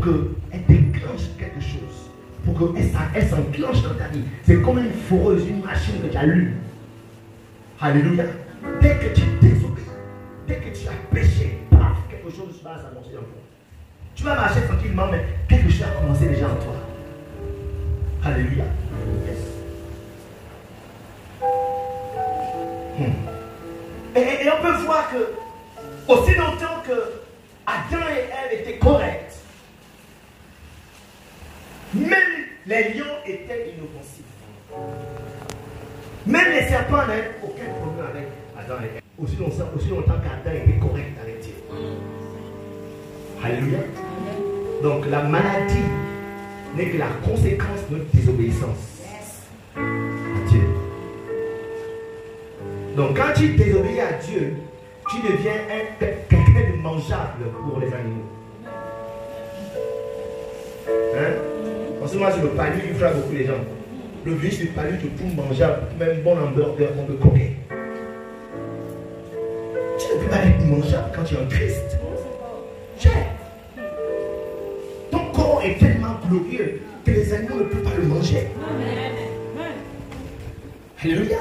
qu'elle déclenche quelque chose, pour qu'elle s'enclenche dans ta vie. C'est comme une foreuse, une machine que tu allumes. Alléluia. Dès que tu désobéis, dès que tu as péché, paf, quelque chose va s'annoncer en toi. Tu vas marcher tranquillement, mais quelque chose a commencé déjà en toi. Alléluia. Yes. Et on peut voir que, aussi longtemps que Adam et Ève étaient corrects, même les lions étaient inoffensifs. Même les serpents n'avaient aucun problème avec Adam et Ève. Aussi longtemps qu'Adam était correct avec Dieu. Alléluia. Donc la maladie n'est que la conséquence de notre désobéissance à Dieu. Donc quand tu désobéis à Dieu, tu deviens quelqu'un de mangeable pour les animaux. Hein? Parce que moi sur le palu, il frappe beaucoup les gens. Le virus du palu te trouve mangeable, même bon hamburger, on peut coquer. Tu ne peux pas être mangeable quand tu es en Christ. Ton corps est tellement glorieux que les animaux ne peuvent pas le manger. Alléluia.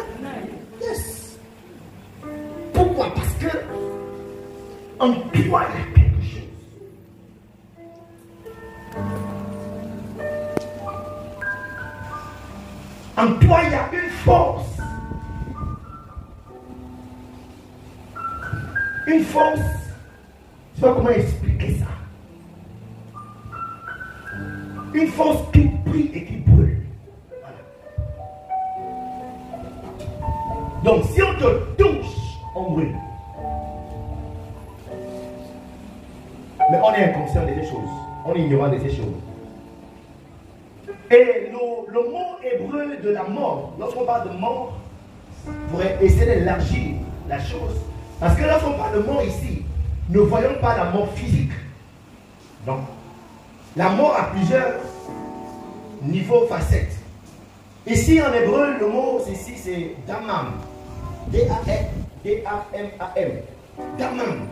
Yes. Pourquoi? Parce que en toi, il y a quelque chose. En toi, il y a une force. Une force. Je ne sais pas comment expliquer ça. Une force qui brille et qui brûle. Voilà. Donc, si on te touche, on brûle. Mais on est inconscient de ces choses. On est ignorant de ces choses. Et le mot hébreu de la mort, lorsqu'on parle de mort, pour essayer d'élargir la chose. Parce que lorsqu'on parle de mort ici, ne voyons pas la mort physique. Non. La mort a plusieurs niveaux, facettes. Ici en hébreu, le mot ici c'est damam. D-A-M-A-M. Damam.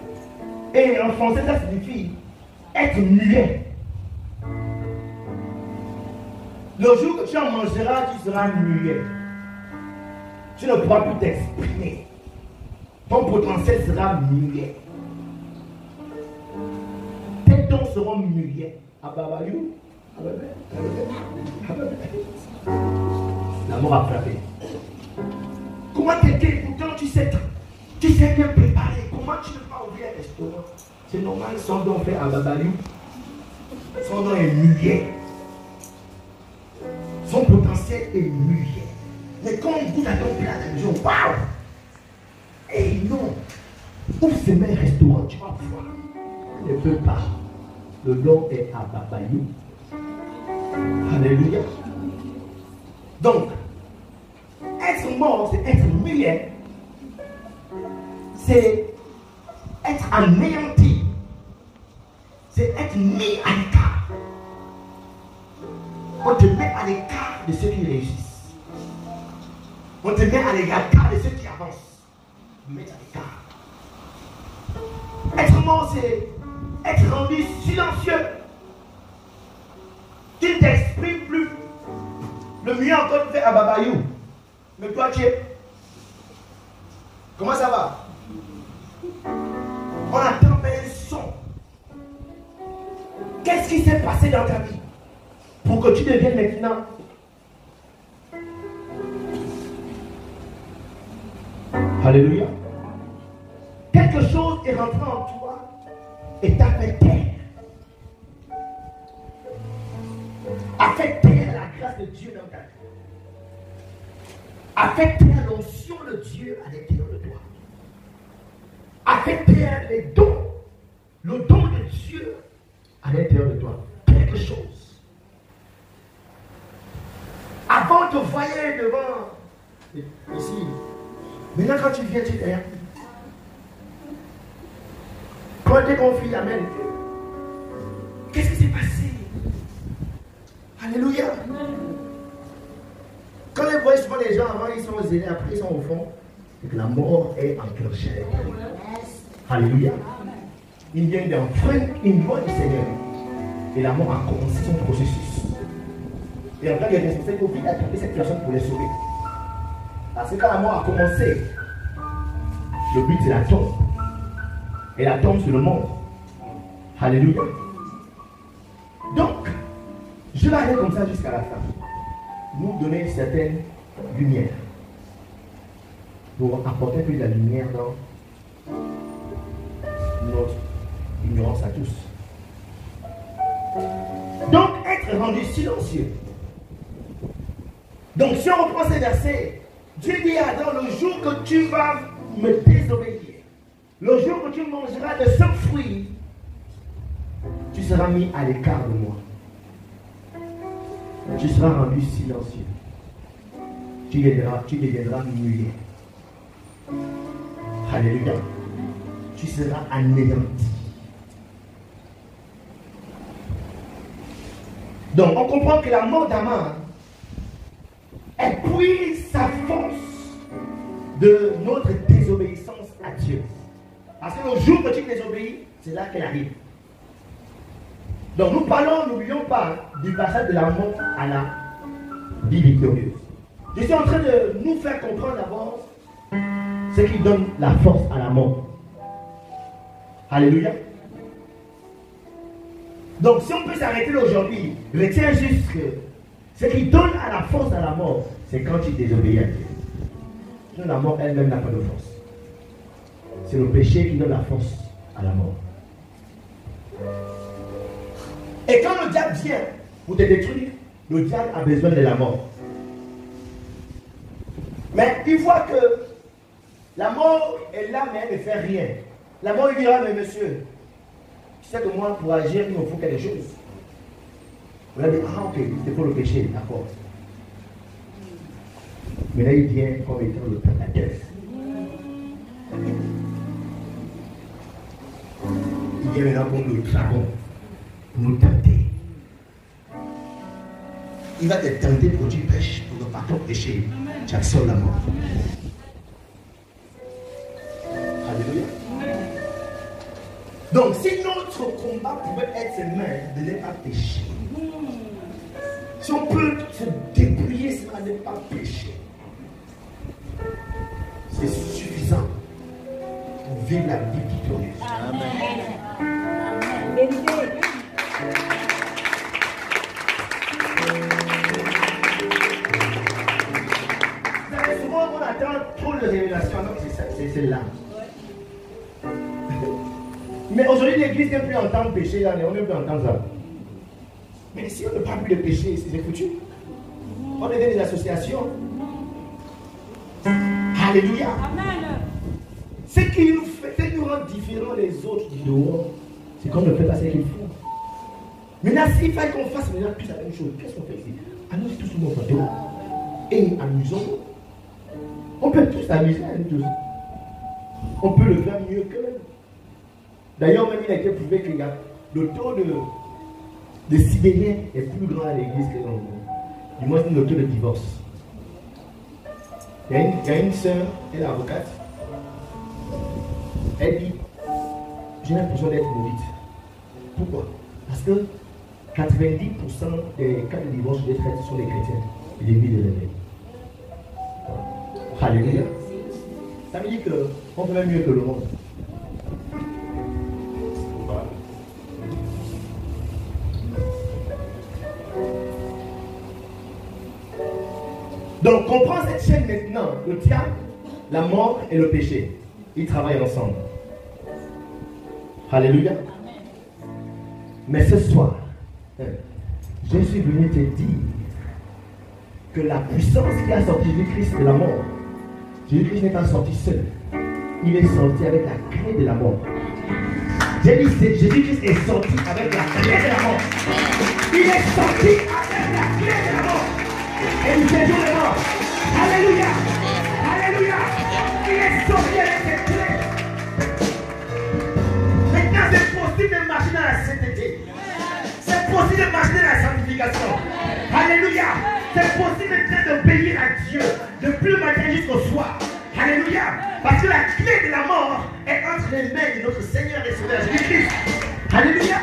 Et en français, ça signifie être muet. Le jour que tu en mangeras, tu seras muet. Tu ne pourras plus t'exprimer. Ton potentiel sera muet. Tes dons seront muets. Ababayou. La mort a frappé. Comment quelqu'un, pourtant tu sais bien préparer. Comment tu ne peux pas ouvrir un restaurant? C'est normal, son don fait Ababayou. Son don est muet. Son potentiel est muet. Mais quand on goûte à ton plat à la maison, waouh! Et non! Ouvre ces mêmes restaurants, tu vas voir. Ne peux pas. Le nom est Ababayou. Alléluia. Donc, être mort, c'est être muet. C'est être anéanti. C'est être mis à l'écart. On te met à l'écart de ceux qui réussissent. On te met à l'écart de ceux qui avancent. On te met à l'écart. Être mort, c'est être rendu silencieux. Tu ne t'exprimes plus. Le mieux encore, tu fais Ababayou. Mais toi, tu es. Comment ça va? On attend un son. Qu'est-ce qui s'est passé dans ta vie pour que tu deviennes maintenant? Alléluia. Quelque chose est rentré en toi et t'a fait taire. A fait taire la grâce de Dieu dans ta vie. A fait taire l'onction de Dieu à l'intérieur de toi. A fait taire les dons, le don de Dieu à l'intérieur de toi. Quelque chose. Avant, on te voyait devant. Ici. Maintenant, quand tu viens, tu es derrière. Quand tu es confié, amen. Qu'est-ce qui s'est passé? Alléluia. Quand les voyez souvent les gens avant, ils sont zélés, après ils sont au fond. Et que la mort est enclenchée. Alléluia. Ils viennent d'enfreindre une loi du Seigneur. Et la mort a commencé son processus. Et en tant que responsable, il faut vite attraper cette personne pour les sauver. Parce que quand la mort a commencé, le but c'est la tombe. Et la tombe c'est le monde. Alléluia. Donc, je vais aller comme ça jusqu'à la fin. Nous donner une certaine lumière. Pour apporter plus de la lumière dans notre ignorance à tous. Donc, être rendu silencieux. Donc, si on reprend ces versets, Dieu dit à Adam, le jour que tu vas me désobéir, le jour que tu mangeras de ce fruit, tu seras mis à l'écart de moi. Tu seras rendu silencieux. Tu deviendras muet. Alléluia. Tu seras anéanti. Donc, on comprend que la mort d'Aman épuise sa force de notre désobéissance à Dieu. Parce que le jour que tu désobéis, c'est là qu'elle arrive. Donc, nous parlons, n'oublions pas, du passage de la mort à la vie victorieuse. Je suis en train de nous faire comprendre d'abord ce qui donne la force à la mort. Alléluia. Donc, si on peut s'arrêter aujourd'hui, retiens juste que ce qui donne à la force à la mort, c'est quand tu désobéis à Dieu. Sinon, la mort elle-même n'a pas de force. C'est le péché qui donne la force à la mort. Et quand le diable vient pour te détruire, le diable a besoin de la mort. Mais il voit que la mort est là, mais elle ne fait rien. La mort lui dira, mais monsieur, tu sais que moi, pour agir, il me faut quelque chose. On a dit, ah ok, c'est pour le péché, d'accord. Mais là, il vient comme étant le tentateur. Il vient maintenant pour nous dragon, pour nous tenter. Il va te tenter pour que tu pêches, pour ne pas ton péché. Tu absorbes la mort. Alléluia. Donc, si notre combat pouvait être seulement de ne pas pécher, si on peut se débrouiller sans ne pas pécher, c'est suffisant pour vivre la vie victorieuse. Amen. Vérité. Souvent, on attend trop de révélations, donc c'est là. Mais aujourd'hui, l'église n'est plus entendre péché, là, on ne peut plus entendre ça. Mais si on ne parle plus de péché, c'est foutu. On devient des associations. Alléluia. Amen. Ce qui nous rend différents des autres du dehors, c'est qu'on ne fait pas ce qu'il faut. Maintenant, s'il fallait qu'on fasse maintenant tous la même chose, qu'est-ce qu'on fait ici? Allons tous sur notre dos et amusons-nous. On peut tous s'amuser, tous. On peut le faire mieux qu'eux. D'ailleurs, même il a été prouvé que le taux de Sibériens est plus grand à l'église que dans le monde. Du moins, c'est le taux de divorce. Il y a une sœur, elle est avocate. Elle dit, j'ai l'impression d'être maudite. Pourquoi? Parce que 90% des cas de divorce que je traite sont les chrétiens, les ennemis de l'évêque. Alléluia. Ça veut dire qu'on fait même mieux que le monde. Donc, comprends cette chaîne maintenant. Le diable, la mort et le péché. Ils travaillent ensemble. Alléluia. Mais ce soir, je suis venu te dire que la puissance qui a sorti Jésus-Christ de la mort, Jésus-Christ n'est pas sorti seul. Il est sorti avec la clé de la mort. J'ai dit, Jésus-Christ est sorti avec la clé de la mort. Il est sorti avec la clé de la mort. Et il fait jour de mort. Alléluia. Alléluia. Il est sorti avec cette clé. Maintenant, c'est possible de marcher dans la sainteté. C'est possible de marcher dans la sanctification. Alléluia. C'est possible maintenant d'obéir à Dieu depuis le matin jusqu'au soir. Alléluia. Parce que la clé de la mort est entre les mains de notre Seigneur et Sauveur Jésus-Christ. Alléluia.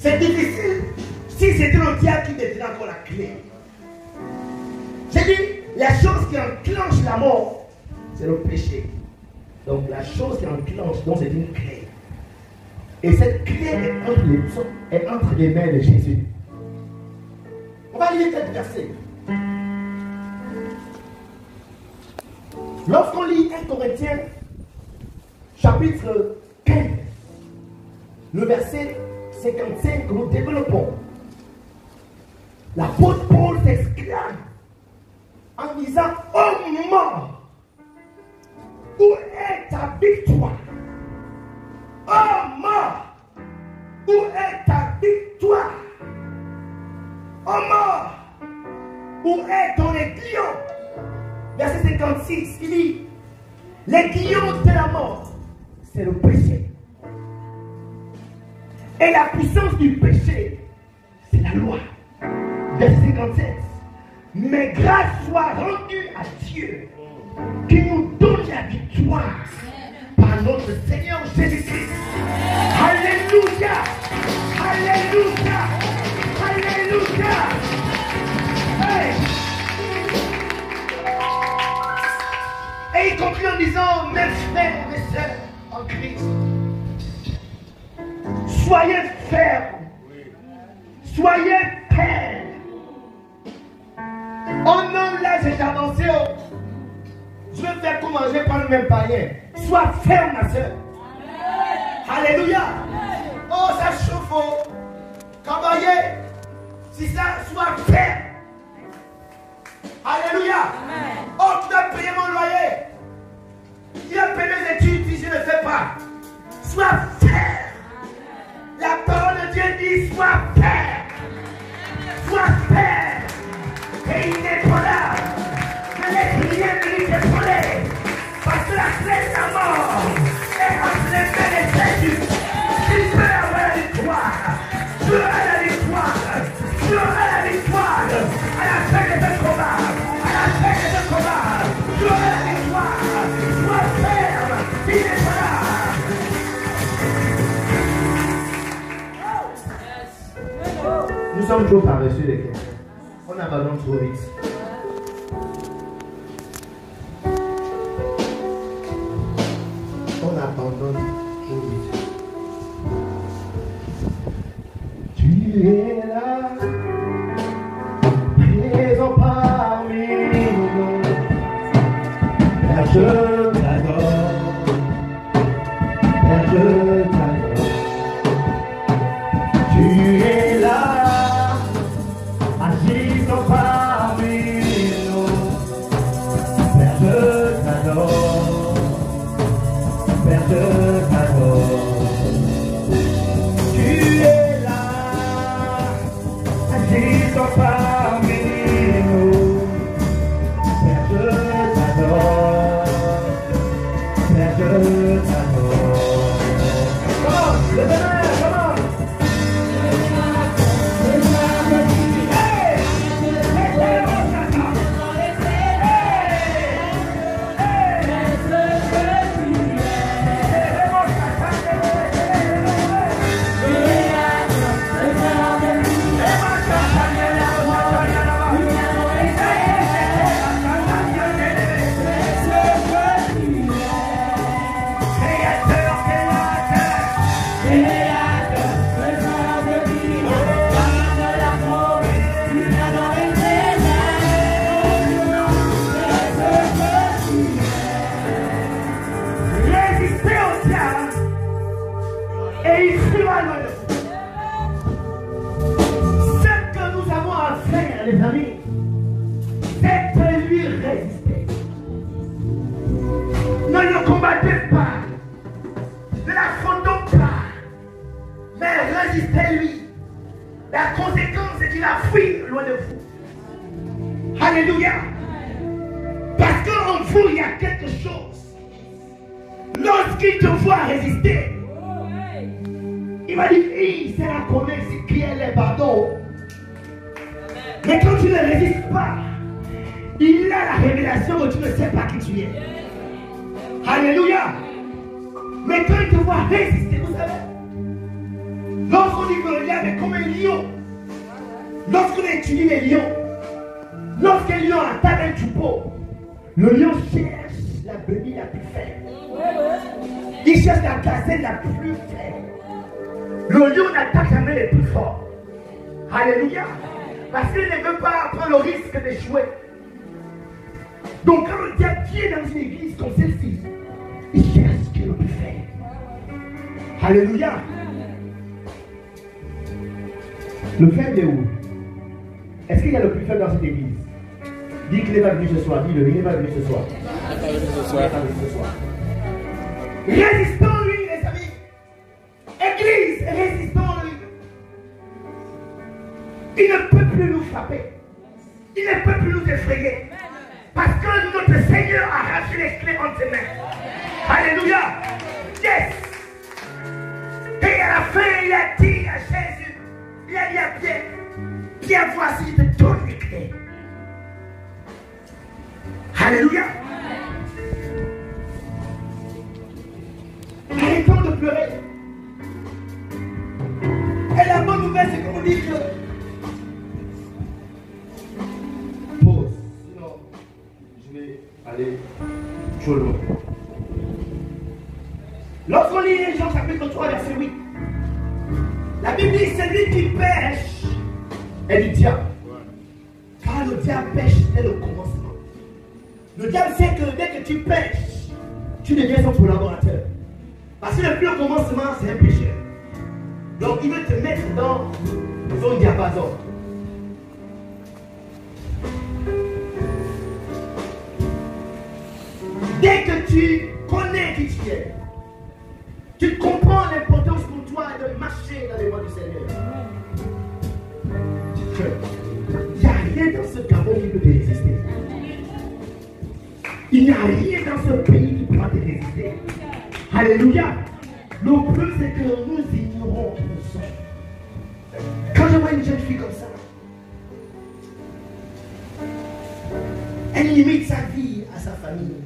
C'est difficile si c'était le diable qui détenait encore la clé. J'ai dit, la chose qui enclenche la mort, c'est le péché. Donc la chose qui enclenche, donc c'est une clé. Et cette clé est entre les mains de Jésus. On va lire quelques versets. Lorsqu'on lit 1 Corinthiens, chapitre 15, le verset 55 que nous développons, l'apôtre Paul s'exclame en disant: ô mort, où est ta victoire? Ô mort, où est ta victoire? Ô mort, où est ton aiguillon? Verset 56, il dit: l'aiguillon de la mort, c'est le péché. Et la puissance du péché, c'est la loi. Verset 57. Mais grâce soit rendue à Dieu qui nous donne la victoire par notre Seigneur Jésus-Christ. Alléluia! Alléluia! Alléluia! Hey! Et il conclut en disant: mes frères et sœurs en Christ, soyez fermes, soyez fermes. Oh non, là j'ai avancé. Je vais faire comment manger par le même païen. Sois ferme, ma soeur. Alléluia. Oh, ça chauffe. Cavalier, si ça, sois ferme. Alléluia. Oh, tu dois payer mon loyer. Tu dois payer mes études si je ne le fais pas. Sois ferme. La parole de Dieu dit: sois ferme. Sois ferme. Et il n'est pas là. Ne laisse rien de lui t'épauler. Parce que la clé de la mort est entre les mains de Jésus. Tu peux avoir la victoire. Tu auras la victoire. Tu auras la victoire. À la fin de ce combat. À la fin de ce combat. Tu auras la victoire. Sois ferme. Il n'est pas là. Nous sommes trop paresseux les chrétiens. On abandonne trop vite. On abandonne trop vite. Tu es là, présent parmi nous. Père, je t'adore. Père, je t'adore. Tu es là. Parmi nous, Père, je t'adore, Père, je t'adore. Tu es là, agissant parmi nous. Père, je t'adore, Père, je t'adore. Comment? Le bonheur, comment? La conséquence, c'est qu'il a fui loin de vous. Alléluia. Parce qu'en vous, il y a quelque chose. Lorsqu'il te voit résister, il va dire: c'est la connaisse qui est les pardons. Mais quand tu ne résistes pas, il a la révélation où tu ne sais pas qui tu es. Alléluia. Mais quand il te voit résister, vous savez, lorsqu'on dit que le diable est comme un lion. Lorsqu'on étudie les lions, lorsqu'un lion attaque un troupeau, le lion cherche la brebis la plus faible. Il cherche la gazelle la plus faible. Le lion n'attaque jamais les plus forts. Alléluia. Parce qu'il ne veut pas prendre le risque d'échouer. Donc quand le diable vient dans une église comme celle-ci, il cherche ce qui est le plus faible. Alléluia. Le faible est où? Est-ce qu'il y a le plus faible dans cette église? Dis qu'il n'est pas venu ce soir. Dis-le, il n'est pas venu ce soir. Il n'est pas venu ce soir. Résistons-lui, les amis. Église, résistons-lui. Il ne peut plus nous frapper. Il ne peut plus nous effrayer. Parce que notre Seigneur a arraché les clés entre ses mains. Alléluia. Yes. Et à la fin, il a dit à Jésus, il a dit à Pierre, Pierre, voici, je te donne les clés. Alléluia. Arrêtons de pleurer. Et la bonne nouvelle, c'est qu'on dit que... Pause. Sinon, je vais aller trop loin. Lorsqu'on lit Jean chapitre 3, verset 8, la Bible dit, celui qui pêche est du diable. Car le diable pêche dès le commencement. Le diable sait que dès que tu pêches, tu deviens son collaborateur. Parce que depuis le commencement, c'est un péché. Donc il veut te mettre dans son diapason. Dès que tu connais qui tu es, tu comprends l'importance pour toi de marcher dans les voies du Seigneur. Il n'y a rien dans ce Gabon qui peut te résister. Il n'y a rien dans ce pays qui pourra te résister. Alléluia. Le plus c'est que nous ignorons qui nous sommes. Quand je vois une jeune fille comme ça, elle limite sa vie à sa famille.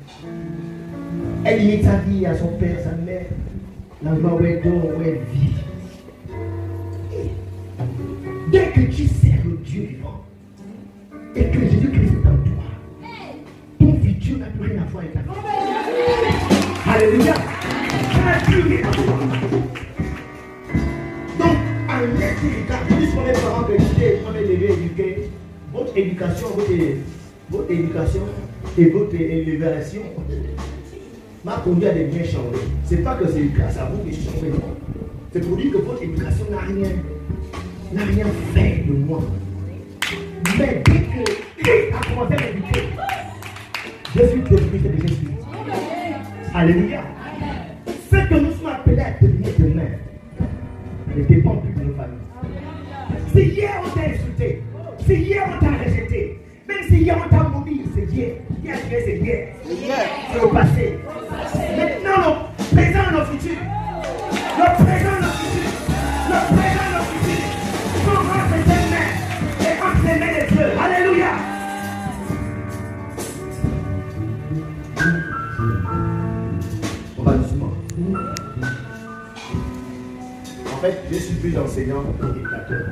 Elle limite sa vie à son père, sa mère. L'endroit où elle dort, où elle vit. Dès que tu sers le Dieu vivant et que Jésus-Christ est en toi, ton futur n'a plus rien à voir avec la vie. Alléluia. Ça n'a plus rien à voir. Donc, en l'intérieur, je dis pour mes parents que j'étais éduqué, votre éducation et votre élévation m'a conduit à devenir changé. Ce n'est pas que c'est grâce à vous que je suis changé, non. C'est pour dire que votre éducation n'a rien fait de moi. Mais dès que Christ a commencé à m'éduquer, je suis devenu ce que je suis. Alléluia. Ce que nous sommes appelés à devenir demain ne dépend plus de nos familles. Si hier on t'a insulté, si hier on t'a rejeté, même si hier on t'a maudit, c'est hier. Hier, c'est hier. C'est le passé. Maintenant, le présent et le futur. Le présent et le futur. Le présent et le futur sont entre ses mains et entre les mains des dieux. Alléluia. On va doucement. En fait, je suis plus enseignant qu'éducateur.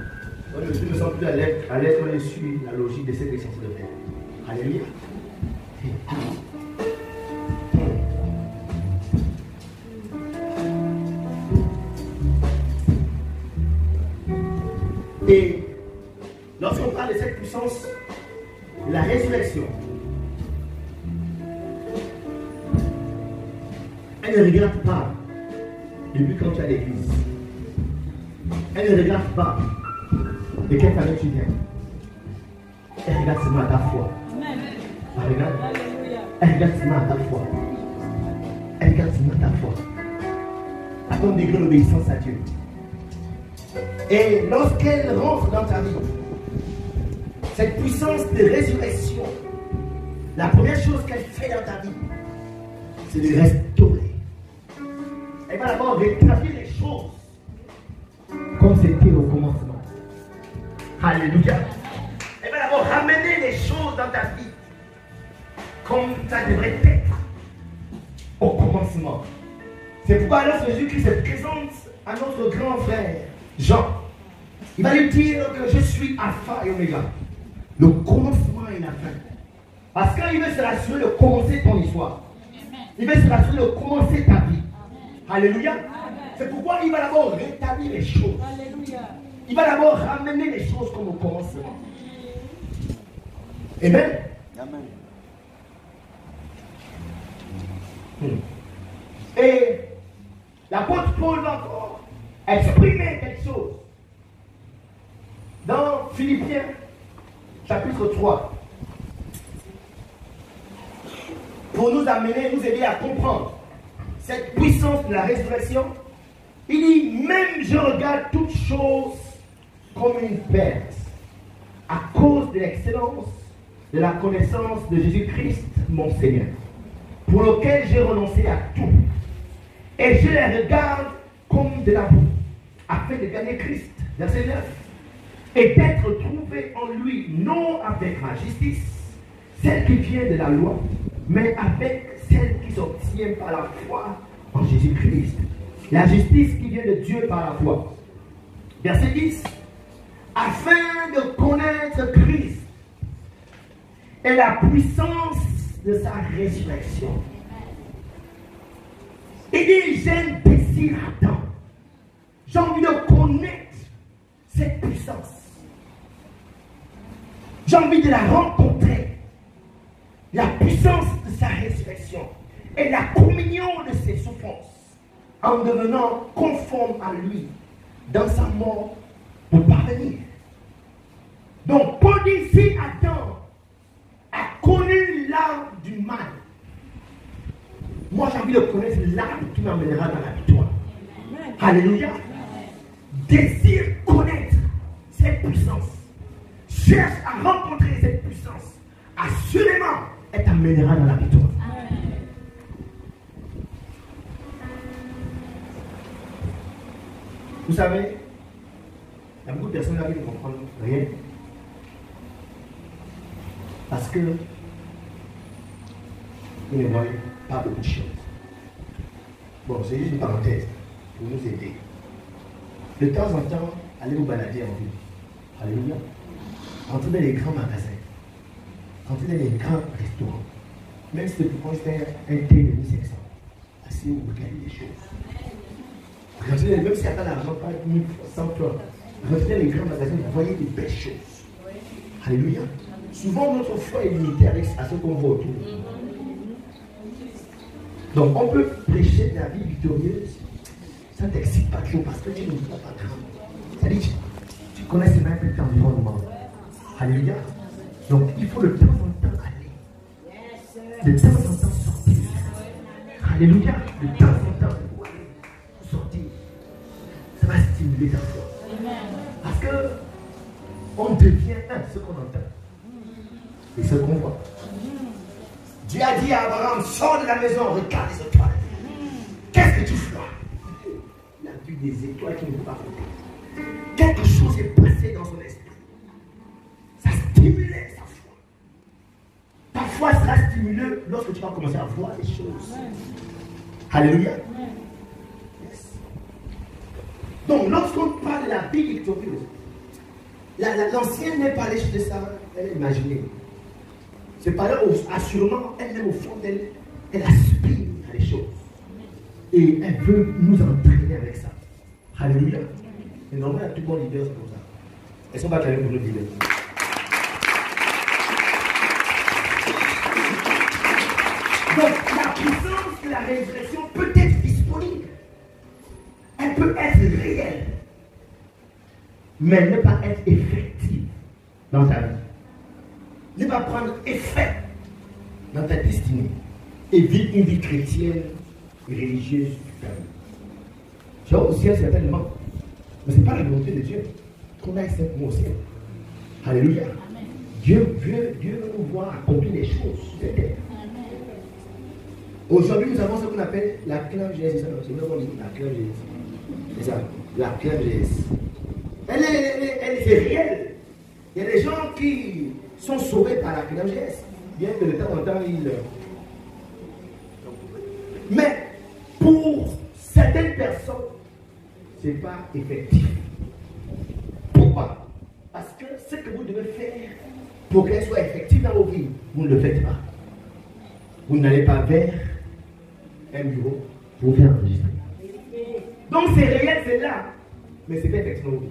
Je me sens plus à l'aise quand je suis la logique de cette essence de faire. Alléluia. Et lorsqu'on parle de cette puissance, la résurrection, elle ne regarde pas depuis quand tu es à l'église. Elle ne regarde pas de quelle famille tu viens. Elle regarde seulement à ta foi. Elle regarde seulement à ta foi. Elle regarde seulement à ta foi. À ton degré d'obéissance à Dieu. Et lorsqu'elle rentre dans ta vie, cette puissance de résurrection, la première chose qu'elle fait dans ta vie, c'est de restaurer. Elle va d'abord rétablir les choses comme c'était au commencement. Alléluia. Elle va d'abord ramener les choses dans ta vie comme ça devrait être au commencement. C'est pourquoi lorsque Jésus-Christ se présente à notre grand frère Jean, Il va lui dire que je suis Alpha et Oméga, le commencement et la fin. Parce qu'il veut se rassurer de commencer ton histoire. Il veut se rassurer de commencer ta vie. Alléluia. C'est pourquoi il va d'abord rétablir les choses. Il va d'abord ramener les choses comme au commencement. Amen. Amen. Et l'apôtre Paul va encore exprimer quelque chose dans Philippiens chapitre 3 pour nous amener, nous aider à comprendre cette puissance de la résurrection. Il dit, même je regarde toutes choses comme une perte à cause de l'excellence de la connaissance de Jésus-Christ, mon Seigneur, pour lequel j'ai renoncé à tout. Et je les regarde comme de la boue, afin de gagner Christ. Verset 9. Et d'être trouvé en lui, non avec ma justice, celle qui vient de la loi, mais avec celle qui s'obtient par la foi en Jésus-Christ. La justice qui vient de Dieu par la foi. Verset 10. Afin de connaître Christ et la puissance de sa résurrection. Il dit, j'ai un désir ardent. J'ai envie de connaître cette puissance. J'ai envie de la rencontrer. La puissance de sa résurrection et la communion de ses souffrances en devenant conforme à lui dans sa mort pour parvenir. Donc, Paul dit, si Adam a connu l'arbre du mal, moi j'ai envie de connaître l'arbre qui m'amènera dans la victoire. Alléluia. Désire connaître cette puissance. Cherche à rencontrer cette puissance. Assurément, elle t'amènera dans la victoire. Vous savez, il y a beaucoup de personnes là qui ne comprennent rien. Parce que ils ne voient pas beaucoup de choses. Bon, c'est juste une parenthèse pour nous aider. De temps en temps, allez vous balader en ville. Alléluia. Entrez dans les grands magasins. Entrez dans les grands restaurants. Même si tu prends un thé de 1500. Assez vous regardez les choses. Regardez, même s'il n'y a pas d'argent, pas 1100 francs. Regardez dans les grands magasins, vous voyez des belles choses. Alléluia. Souvent, notre foi est limitée à ce qu'on voit autour. Donc, on peut prêcher de la vie victorieuse. Ça ne t'excite pas trop parce que tu ne vois pas grand. C'est-à-dire, tu connais même un peu ton environnement. Alléluia. Donc, il faut de temps en temps aller. De temps en temps sortir. Alléluia. De temps en temps sortir. Ça va stimuler ta foi. Parce que on devient ce qu'on entend et ce qu'on voit. Dieu a dit à Abraham, sors de la maison, regarde les étoiles. Qu'est-ce que tu feras? Il a vu des étoiles qui ne peuvent pas compter. Quelque chose est passé dans son esprit. Ça stimulait sa foi. Ta foi sera stimulée lorsque tu vas commencer à voir les choses. Alléluia. Yes. Donc, lorsqu'on parle de la vie victorieuse, l'ancienne n'est pas allée de ça, elle est imaginée. C'est pas là où, assurément, elle-même au fond d'elle, elle aspire à des choses. Et elle veut nous entraîner avec ça. Alléluia. Et normalement, tout bon leader, c'est comme ça. Est-ce qu'on va travailler pour le leader? Donc, la puissance de la résurrection peut être disponible. Elle peut être réelle. Mais elle ne peut pas être effective dans ta vie. Ne pas prendre effet dans ta destinée et vivre une vie chrétienne et religieuse du vie. Tu vois, au ciel, c'est tellement. Mais ce n'est pas la volonté de Dieu qu'on aille simplement au ciel. Alléluia. Dieu veut nous voir accomplir les choses sur cette terre. Aujourd'hui, nous avons ce qu'on appelle la clergesse. C'est ça qu'on dit, la clergesse. C'est ça, la clergesse. Elle est réelle. Il y a des gens qui sont sauvés par la clergesse, bien que de temps en temps, ils... Mais pour certaines personnes, ce n'est pas effectif. Pour Pourquoi? Parce que ce que vous devez faire pour qu'elle soit effective dans vos vies, vous ne le faites pas. Vous n'allez pas vers un bureau pour faire enregistrer. Donc c'est réel, c'est là, mais c'est pas effectivement oui.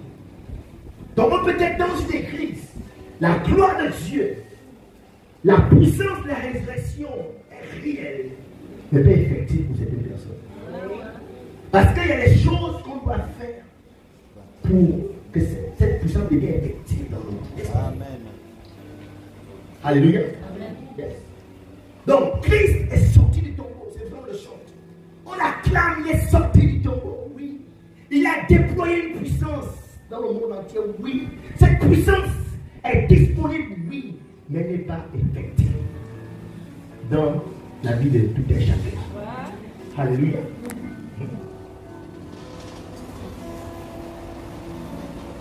Donc on peut être dans une église, la gloire de Dieu, la puissance de la résurrection est réelle, mais pas effective pour certaines personnes. Parce qu'il y a des choses qu'on doit faire pour que cette puissance devienne effective dans notre vie. Amen. Alléluia. Amen. Yes. Donc Christ est sorti du tombeau, c'est vrai on le chante. On acclame, il est sorti du tombeau, oui. Il a déployé une puissance dans le monde entier, oui. Cette puissance est disponible, oui, mais n'est pas effective dans la vie de tout un chacun. Alléluia.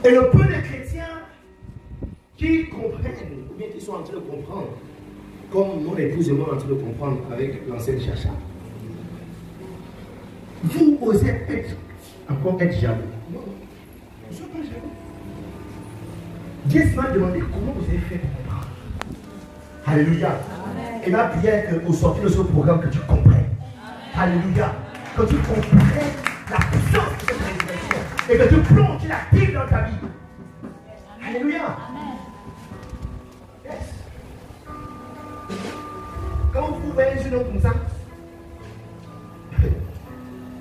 Et le peu de chrétiens qui comprennent, ou bien qui sont en train de comprendre, comme mon épouse et moi en train de comprendre avec l'ancienne Chacha, vous osez être, encore être jaloux. Non, ne soyez pas jaloux. Dieu m'a demandé comment vous avez fait pour comprendre. Alléluia. Et ma prière que au sortir de ce programme, que tu comprennes. Alléluia. Que tu comprennes la puissance de cette résurrection. Et que tu plonges la Bible dans ta vie. Alléluia. Yes. Quand vous voyez un jeune homme comme ça,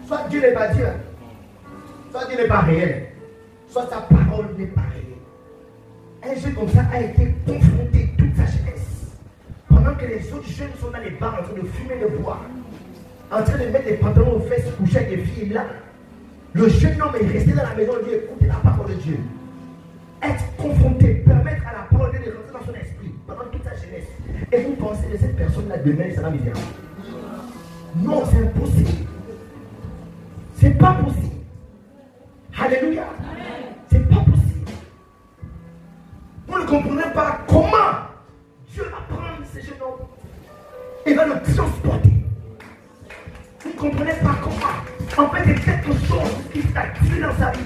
soit Dieu n'est pas Dieu, soit Dieu n'est pas réel, soit sa parole n'est pas réelle. Un jeune comme ça a été confronté toute sa jeunesse. Pendant que les autres jeunes sont dans les bars en train de fumer, de boire, en train de mettre des pantalons aux fesses, coucher avec des filles là, le jeune homme est resté dans la maison et lui écouter la parole de Dieu. Être confronté, permettre à la parole de Dieu de rentrer dans son esprit pendant toute sa jeunesse. Et vous pensez que cette personne-là demain sera misérable? Non, c'est impossible. C'est pas possible. Alléluia. C'est pas possible. Vous ne comprenez pas comment Dieu va prendre ce jeune homme et va le transporter. Vous ne comprenez pas comment. En fait, c'est quelque chose qui s'active dans sa vie.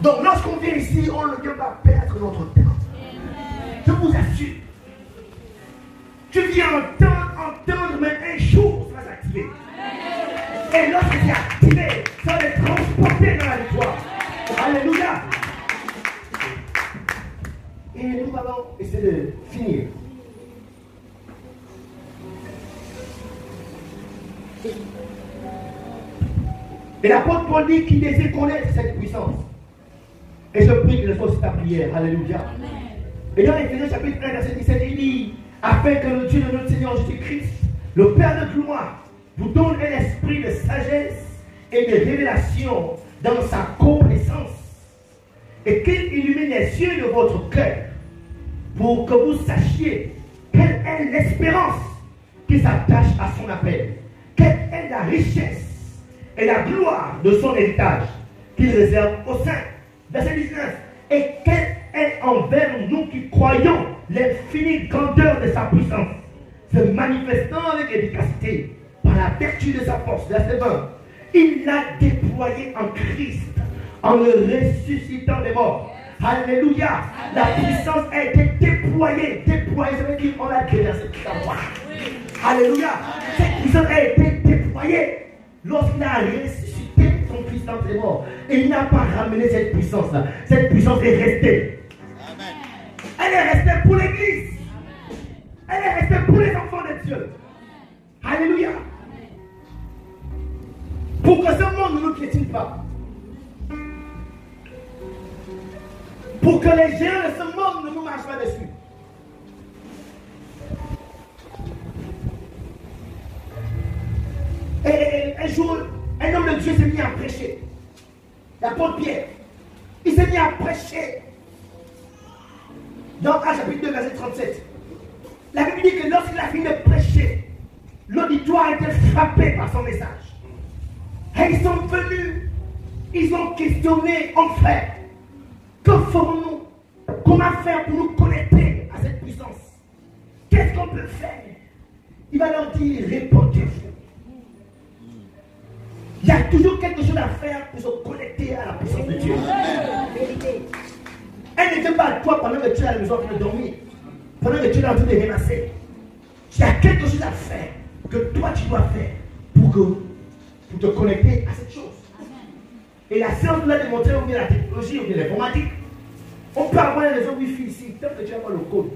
Donc, lorsqu'on vient ici, on ne vient pas perdre notre temps. Je vous assure. Tu viens entendre, mais un jour, ça va s'activer. Et lorsque c'est activé, ça va être transporté dans la victoire. Alléluia. Et nous allons essayer de finir. Et l'apôtre Paul dit qu'il désire connaître cette puissance. Et je prie que ce soit aussi ta prière. Alléluia. Amen. Et dans l'Éphésiens chapitre 1, verset 17, il dit, afin que le Dieu de notre Seigneur Jésus-Christ, le Père de gloire, vous donne un esprit de sagesse et de révélation dans sa connaissance, et qu'il illumine les yeux de votre cœur, pour que vous sachiez quelle est l'espérance qui s'attache à son appel, quelle est la richesse et la gloire de son héritage qu'il réserve aux saints. Verset 19. Et quelle est envers nous qui croyons l'infinie grandeur de sa puissance, se manifestant avec efficacité par la vertu de sa force. Verset 20. Il l'a déployé en Christ, en le ressuscitant des morts. Alléluia. La puissance a été déployée. Déployée, ça veut dire qu'on l'a créé dans cette puissance. Alléluia. Cette puissance a été déployée lorsqu'il a ressuscité son Fils d'entre les morts. Et il n'a pas ramené cette puissance-là. Cette puissance est restée. Amen. Elle est restée pour l'Église. Elle est restée pour les enfants de Dieu. Alléluia. Pour que ce monde ne nous piétine pas. Pour que les géants de ce monde ne nous marchent pas dessus. Et un jour, un homme de Dieu s'est mis à prêcher. L'apôtre Pierre. Il s'est mis à prêcher. Dans Actes chapitre 2, verset 37. La Bible dit que lorsqu'il a fini de prêcher, l'auditoire a été frappé par son message. Et ils sont venus, ils ont questionné, en frère, que ferons-nous? Comment faire pour nous connecter à cette puissance? Qu'est-ce qu'on peut faire? Il va leur dire, répondez-vous. Il y a toujours quelque chose à faire pour se connecter à la puissance de Dieu. Elle n'était pas à toi pendant que tu es à la maison en train de dormir, pendant que tu es en train de ramasser. Il y a quelque chose à faire que toi tu dois faire pour te connecter à cette chose. Et la science nous a démontré, ou bien la technologie, ou bien l'informatique, on peut avoir les réseaux Wi-Fi ici, tant que tu n'as pas le code.